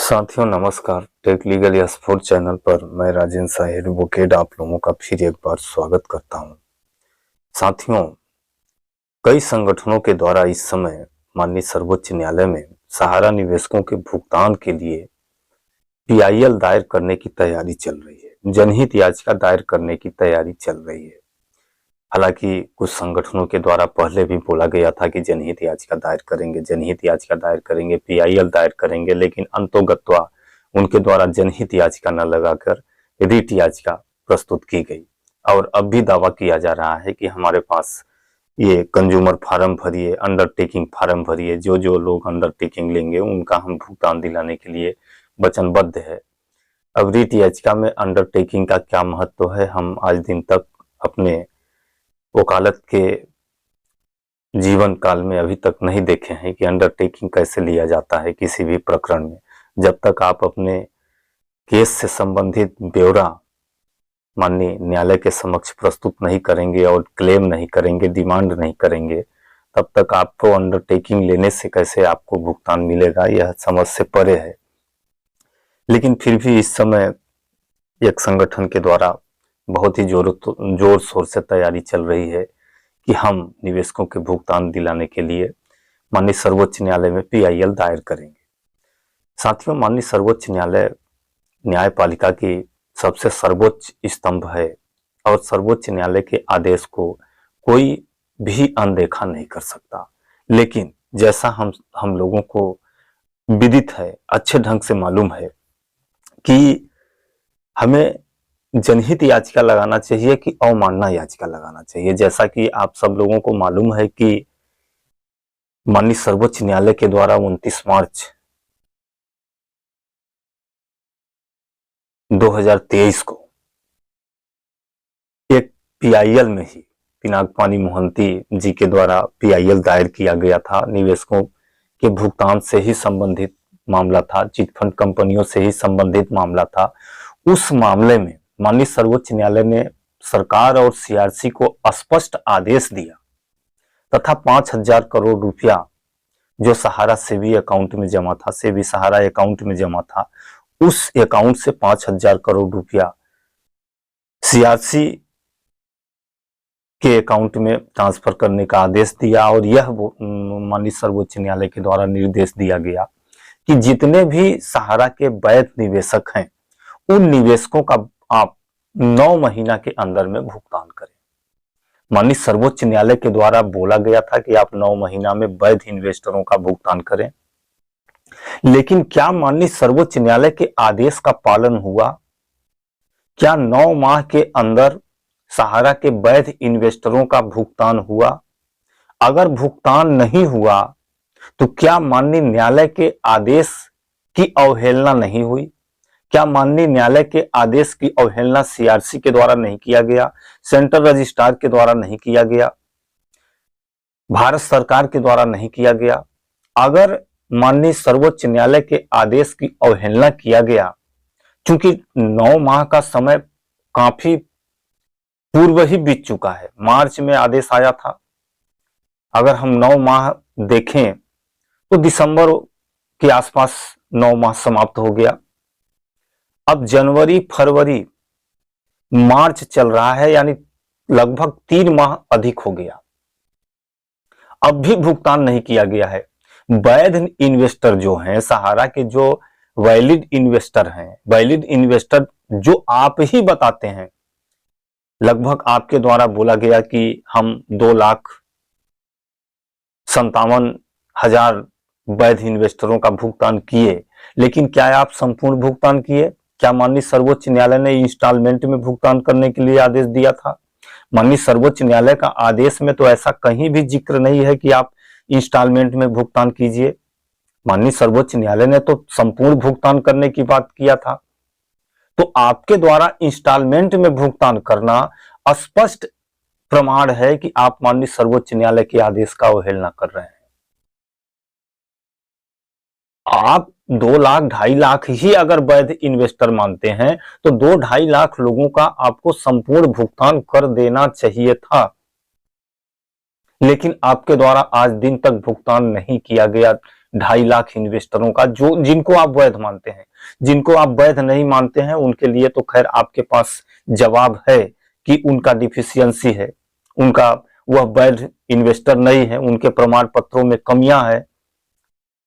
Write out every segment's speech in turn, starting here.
साथियों नमस्कार। Take legal या स्पोर्ट चैनल पर मैं राजेंद्र शाह एडवोकेट आप लोगों का फिर एक बार स्वागत करता हूं। साथियों, कई संगठनों के द्वारा इस समय माननीय सर्वोच्च न्यायालय में सहारा निवेशकों के भुगतान के लिए PIL दायर करने की तैयारी चल रही है, जनहित याचिका दायर करने की तैयारी चल रही है। हालांकि कुछ संगठनों के द्वारा पहले भी बोला गया था कि जनहित याचिका दायर करेंगे, जनहित याचिका दायर करेंगे, PIL दायर करेंगे, लेकिन अंतोगत्वा उनके द्वारा जनहित याचिका न लगाकर रिट याचिका प्रस्तुत की गई। और अब भी दावा किया जा रहा है कि हमारे पास ये कंज्यूमर फार्म भरिए, अंडरटेकिंग फार्म भरिए, जो जो लोग अंडरटेकिंग लेंगे उनका हम भुगतान दिलाने के लिए वचनबद्ध है। अब रिट याचिका में अंडरटेकिंग का क्या महत्व है, हम आज दिन तक अपने वकालत के जीवन काल में अभी तक नहीं देखे हैं कि अंडरटेकिंग कैसे लिया जाता है किसी भी प्रकरण में। जब तक आप अपने केस से संबंधित ब्यौरा माननीय न्यायालय के समक्ष प्रस्तुत नहीं करेंगे और क्लेम नहीं करेंगे, डिमांड नहीं करेंगे, तब तक आपको अंडरटेकिंग लेने से कैसे आपको भुगतान मिलेगा, यह समझ से परे है। लेकिन फिर भी इस समय एक संगठन के द्वारा बहुत ही जोर शोर से तैयारी चल रही है कि हम निवेशकों के भुगतान दिलाने के लिए माननीय सर्वोच्च न्यायालय में PIL दायर करेंगे। साथियों, माननीय सर्वोच्च न्यायालय न्यायपालिका की सबसे सर्वोच्च स्तंभ है और सर्वोच्च न्यायालय के आदेश को कोई भी अनदेखा नहीं कर सकता। लेकिन जैसा हम लोगों को विदित है, अच्छे ढंग से मालूम है कि हमें जनहित याचिका लगाना चाहिए कि अवमानना याचिका लगाना चाहिए। जैसा कि आप सब लोगों को मालूम है कि माननीय सर्वोच्च न्यायालय के द्वारा 29 मार्च 2023 को एक PIL में ही पिनाकपानी मोहंती जी के द्वारा PIL दायर किया गया था। निवेशकों के भुगतान से ही संबंधित मामला था, चिटफंड कंपनियों से ही संबंधित मामला था। उस मामले में माननीय सर्वोच्च न्यायालय ने सरकार और CRC को स्पष्ट आदेश दिया तथा 5,000 करोड़ रुपया जो सहारा सेबी अकाउंट में जमा था, सेबी सहारा अकाउंट में जमा था, उस अकाउंट से 5,000 करोड़ रुपया CRC के अकाउंट में ट्रांसफर करने का आदेश दिया। और यह माननीय सर्वोच्च न्यायालय के द्वारा निर्देश दिया गया कि जितने भी सहारा के वैध निवेशक हैं उन निवेशकों का आप 9 महीना के अंदर में भुगतान करें। माननीय सर्वोच्च न्यायालय के द्वारा बोला गया था कि आप 9 महीना में वैध इन्वेस्टरों का भुगतान करें, लेकिन क्या माननीय सर्वोच्च न्यायालय के आदेश का पालन हुआ? क्या 9 माह के अंदर सहारा के वैध इन्वेस्टरों का भुगतान हुआ? अगर भुगतान नहीं हुआ तो क्या माननीय न्यायालय के आदेश की अवहेलना नहीं हुई? क्या माननीय न्यायालय के आदेश की अवहेलना CRC के द्वारा नहीं किया गया, सेंट्रल रजिस्ट्रार के द्वारा नहीं किया गया, भारत सरकार के द्वारा नहीं किया गया? अगर माननीय सर्वोच्च न्यायालय के आदेश की अवहेलना किया गया, क्योंकि 9 माह का समय काफी पूर्व ही बीत चुका है, मार्च में आदेश आया था। अगर हम 9 माह देखें तो दिसंबर के आसपास 9 माह समाप्त हो गया। अब जनवरी, फरवरी, मार्च चल रहा है, यानी लगभग 3 माह अधिक हो गया, अब भी भुगतान नहीं किया गया है। वैध इन्वेस्टर जो हैं, सहारा के जो वैलिड इन्वेस्टर हैं, वैलिड इन्वेस्टर जो आप ही बताते हैं, लगभग आपके द्वारा बोला गया कि हम 2,57,000 वैध इन्वेस्टरों का भुगतान किए, लेकिन क्या आप संपूर्ण भुगतान किए? क्या माननीय सर्वोच्च न्यायालय ने इंस्टॉलमेंट में भुगतान करने के लिए आदेश दिया था? माननीय सर्वोच्च न्यायालय का आदेश में तो ऐसा कहीं भी जिक्र नहीं है कि आप इंस्टॉलमेंट में भुगतान कीजिए। माननीय सर्वोच्च न्यायालय ने तो संपूर्ण भुगतान करने की बात किया था। तो आपके द्वारा इंस्टॉलमेंट में भुगतान करना स्पष्ट प्रमाण है कि आप माननीय सर्वोच्च न्यायालय के आदेश का अवहेलना कर रहे हैं। आप 2 लाख 2.5 लाख ही अगर वैध इन्वेस्टर मानते हैं तो 2-2.5 लाख लोगों का आपको संपूर्ण भुगतान कर देना चाहिए था, लेकिन आपके द्वारा आज दिन तक भुगतान नहीं किया गया। 2.5 लाख इन्वेस्टरों का, जो जिनको आप वैध मानते हैं। जिनको आप वैध नहीं मानते हैं उनके लिए तो खैर आपके पास जवाब है कि उनका डिफिशियंसी है, उनका वह वैध इन्वेस्टर नहीं है, उनके प्रमाण पत्रों में कमियां है।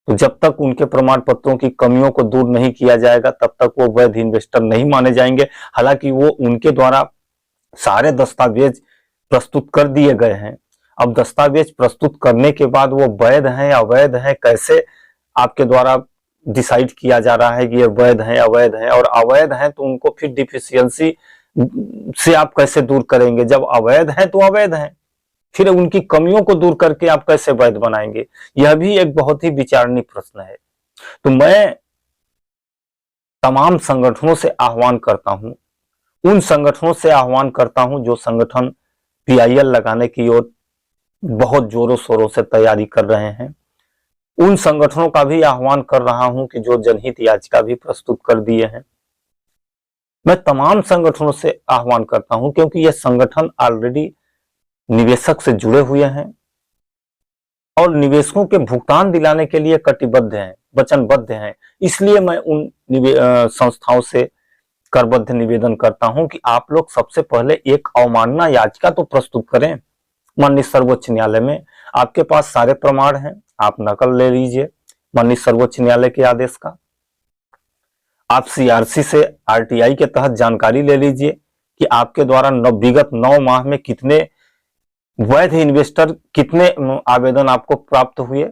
तो जब तक उनके प्रमाण पत्रों की कमियों को दूर नहीं किया जाएगा तब तक वो वैध इन्वेस्टर नहीं माने जाएंगे। हालांकि वो उनके द्वारा सारे दस्तावेज प्रस्तुत कर दिए गए हैं। अब दस्तावेज प्रस्तुत करने के बाद वो वैध हैं या अवैध हैं, कैसे आपके द्वारा डिसाइड किया जा रहा है कि ये वैध हैं अवैध हैं, और अवैध हैं तो उनको फिर डिफिशियंसी से आप कैसे दूर करेंगे। जब अवैध हैं तो अवैध हैं, फिर उनकी कमियों को दूर करके आप कैसे वैध बनाएंगे, यह भी एक बहुत ही विचारणीय प्रश्न है। तो मैं तमाम संगठनों से आह्वान करता हूं, उन संगठनों से आह्वान करता हूं जो संगठन PIL लगाने की ओर बहुत जोरों शोरों से तैयारी कर रहे हैं। उन संगठनों का भी आह्वान कर रहा हूं कि जो जनहित याचिका भी प्रस्तुत कर दिए हैं। मैं तमाम संगठनों से आह्वान करता हूं क्योंकि यह संगठन ऑलरेडी निवेशक से जुड़े हुए हैं और निवेशकों के भुगतान दिलाने के लिए कटिबद्ध हैं, वचनबद्ध हैं। इसलिए मैं उन संस्थाओं से करबद्ध निवेदन करता हूं कि आप लोग सबसे पहले एक अवमानना याचिका तो प्रस्तुत करें माननीय सर्वोच्च न्यायालय में। आपके पास सारे प्रमाण हैं, आप नकल ले लीजिए माननीय सर्वोच्च न्यायालय के आदेश का। आप CRC से RTI के तहत जानकारी ले लीजिए कि आपके द्वारा विगत 9 माह में कितने वैध इन्वेस्टर, कितने आवेदन आपको प्राप्त हुए।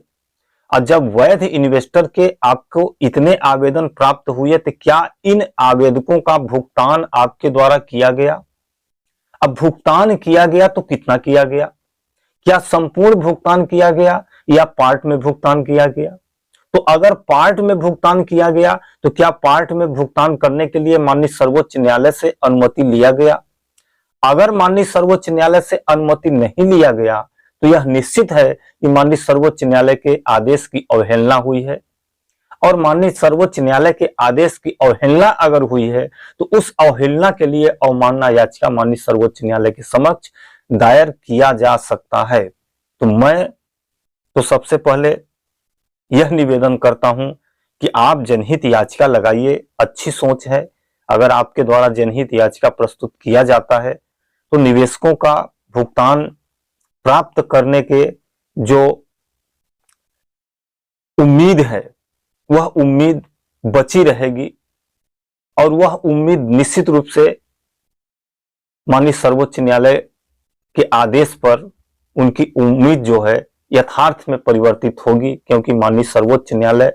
और जब वैध इन्वेस्टर के आपको इतने आवेदन प्राप्त हुए तो क्या इन आवेदकों का भुगतान आपके द्वारा किया गया। अब भुगतान किया गया तो कितना किया गया, क्या संपूर्ण भुगतान किया गया या पार्ट में भुगतान किया गया। तो अगर पार्ट में भुगतान किया गया तो क्या पार्ट में भुगतान करने के लिए माननीय सर्वोच्च न्यायालय से अनुमति लिया गया। अगर माननीय सर्वोच्च न्यायालय से अनुमति नहीं लिया गया तो यह निश्चित है कि माननीय सर्वोच्च न्यायालय के आदेश की अवहेलना हुई है। और माननीय सर्वोच्च न्यायालय के आदेश की अवहेलना अगर हुई है तो उस अवहेलना के लिए अवमानना याचिका माननीय सर्वोच्च न्यायालय के समक्ष दायर किया जा सकता है। तो मैं तो सबसे पहले यह निवेदन करता हूं कि आप जनहित याचिका लगाइए, अच्छी सोच है। अगर आपके द्वारा जनहित याचिका प्रस्तुत किया जाता है तो निवेशकों का भुगतान प्राप्त करने के जो उम्मीद है वह उम्मीद बची रहेगी और वह उम्मीद निश्चित रूप से माननीय सर्वोच्च न्यायालय के आदेश पर उनकी उम्मीद जो है यथार्थ में परिवर्तित होगी, क्योंकि माननीय सर्वोच्च न्यायालय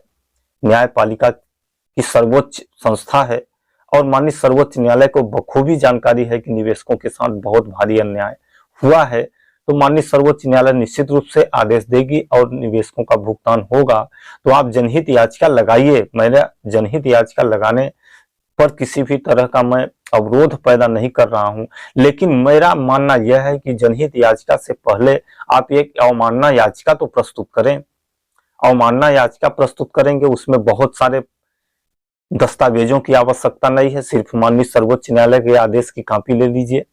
न्यायपालिका की सर्वोच्च संस्था है और माननीय सर्वोच्च न्यायालय को बखूबी जानकारी है कि निवेशकों के साथ बहुत भारी अन्याय हुआ है। तो माननीय सर्वोच्च न्यायालय निश्चित रूप से आदेश देगी और निवेशकों का भुगतान होगा। तो आप जनहित याचिका लगाइए। मेरा जनहित याचिका लगाने पर किसी भी तरह का मैं अवरोध पैदा नहीं कर रहा हूं, लेकिन मेरा मानना यह है कि जनहित याचिका से पहले आप एक अवमानना याचिका तो प्रस्तुत करें। अवमानना याचिका प्रस्तुत करेंगे उसमें बहुत सारे दस्तावेजों की आवश्यकता नहीं है, सिर्फ माननीय सर्वोच्च न्यायालय के आदेश की कॉपी ले लीजिए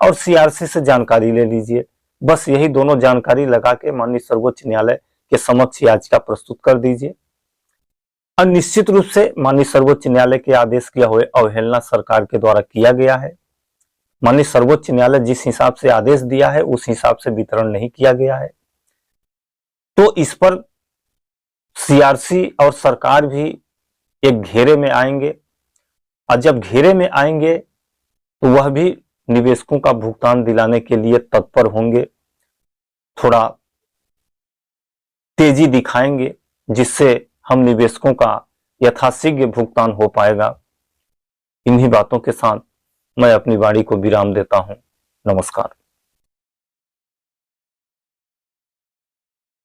और CRC से जानकारी ले लीजिए। बस यही दोनों जानकारी लगा के माननीय सर्वोच्च न्यायालय के समक्ष याचिका प्रस्तुत कर दीजिए। और निश्चित रूप से माननीय सर्वोच्च न्यायालय के आदेश की अवहेलना सरकार के द्वारा किया गया है। माननीय सर्वोच्च न्यायालय जिस हिसाब से आदेश दिया है उस हिसाब से वितरण नहीं किया गया है। तो इस पर CRC और सरकार भी एक घेरे में आएंगे और जब घेरे में आएंगे तो वह भी निवेशकों का भुगतान दिलाने के लिए तत्पर होंगे, थोड़ा तेजी दिखाएंगे जिससे हम निवेशकों का यथाशीघ्र भुगतान हो पाएगा। इन्हीं बातों के साथ मैं अपनी वाणी को विराम देता हूं। नमस्कार।